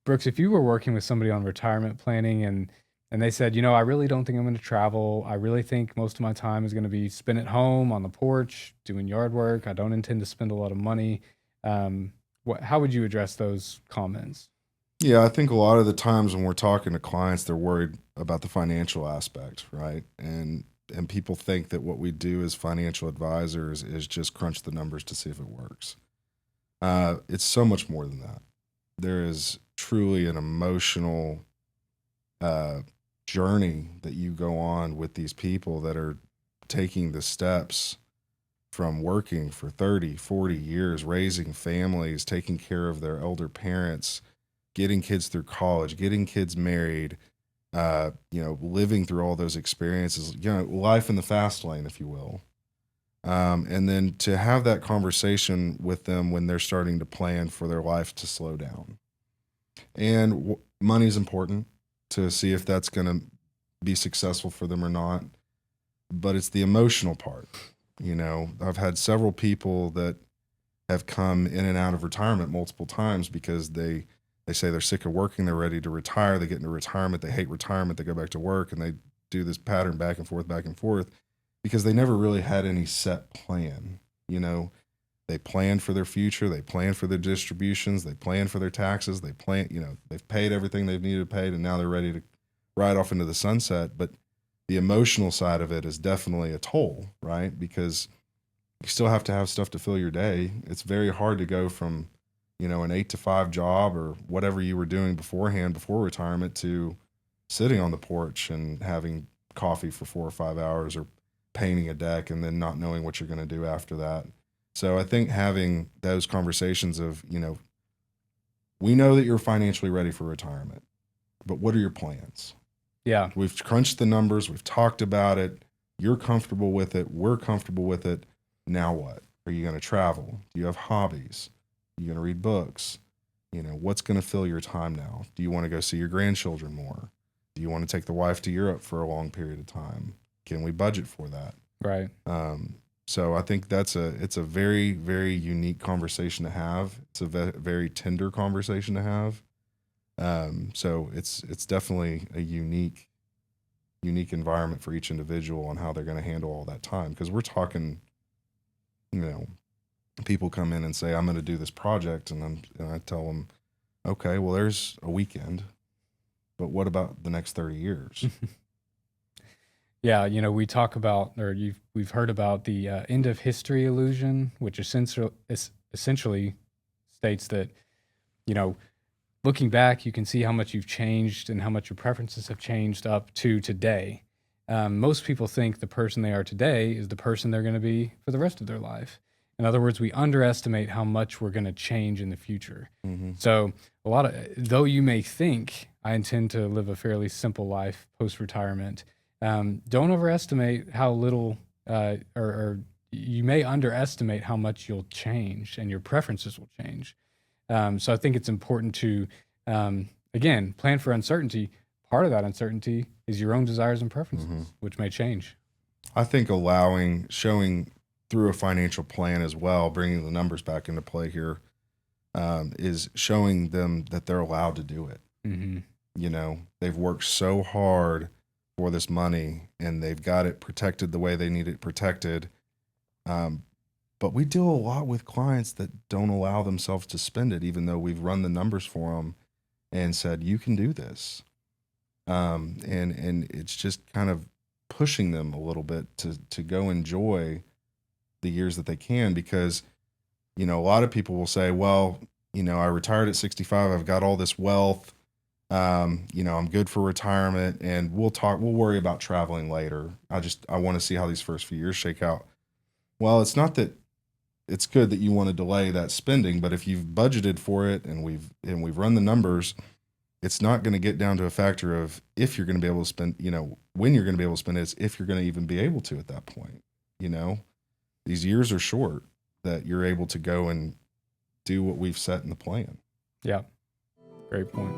Brooks, if you were working with somebody on retirement planning and they said, I really don't think I'm going to travel. I really think most of my time is going to be spent at home on the porch doing yard work. I don't intend to spend a lot of money. How would you address those comments? Yeah, I think a lot of the times when we're talking to clients, they're worried about the financial aspect, right? And people think that what we do as financial advisors is just crunch the numbers to see if it works. It's so much more than that. There is truly an emotional uh, journey that you go on with these people that are taking the steps from working for 30, 40 years, raising families, taking care of their elder parents, getting kids through college, getting kids married, living through all those experiences, life in the fast lane, if you will. And then to have that conversation with them when they're starting to plan for their life to slow down. And money is important to see if that's going to be successful for them or not. But it's the emotional part. I've had several people that have come in and out of retirement multiple times because they say they're sick of working, they're ready to retire, they get into retirement, they hate retirement, they go back to work, and they do this pattern back and forth because they never really had any set plan. You know, they plan for their future, they plan for their distributions, they plan for their taxes, they've paid everything they've needed to pay, and now they're ready to ride off into the sunset. But the emotional side of it is definitely a toll, right? Because you still have to have stuff to fill your day. It's very hard to go from, an 8 to 5 job or whatever you were doing beforehand, before retirement, to sitting on the porch and having coffee for 4 or 5 hours or painting a deck and then not knowing what you're going to do after that. So I think having those conversations of, we know that you're financially ready for retirement, but what are your plans? Yeah. We've crunched the numbers, we've talked about it. You're comfortable with it, we're comfortable with it. Now what? Are you going to travel? Do you have hobbies? Are you going to read books? What's going to fill your time now? Do you want to go see your grandchildren more? Do you want to take the wife to Europe for a long period of time? Can we budget for that? Right. So I think it's a very, very unique conversation to have. It's a very tender conversation to have. So it's definitely a unique environment for each individual on how they're going to handle all that time. Because we're talking, you know, people come in and say, "I'm going to do this project," and I tell them, "Okay, well, there's a weekend, but what about the next 30 years?" Yeah, we talk about, or we've heard about the end of history illusion, which essentially states that, you know, looking back, you can see how much you've changed and how much your preferences have changed up to today. Most people think the person they are today is the person they're going to be for the rest of their life. In other words, we underestimate how much we're going to change in the future. Mm-hmm. So, though you may think I intend to live a fairly simple life post retirement, don't overestimate how little, or you may underestimate how much you'll change and your preferences will change. So I think it's important to, again, plan for uncertainty. Part of that uncertainty is your own desires and Mm-hmm. preferences, which may change. I think showing through a financial plan as well, bringing the numbers back into play here, is showing them that they're allowed to do it. Hmm. They've worked so hard for this money and they've got it protected the way they need it protected. Um, but we deal a lot with clients that don't allow themselves to spend it, even though we've run the numbers for them and said, you can do this. And it's just kind of pushing them a little bit to go enjoy the years that they can, because a lot of people will say, well, I retired at 65, I've got all this wealth, I'm good for retirement, and we'll worry about traveling later. I want to see how these first few years shake out. Well, it's not that it's good that you want to delay that spending, but if you've budgeted for it and we've run the numbers, it's not going to get down to a factor of if you're going to be able to spend, when you're going to be able to spend it. It's if you're going to even be able to at that point. You know, these years are short that you're able to go and do what we've set in the plan. Yeah, great point.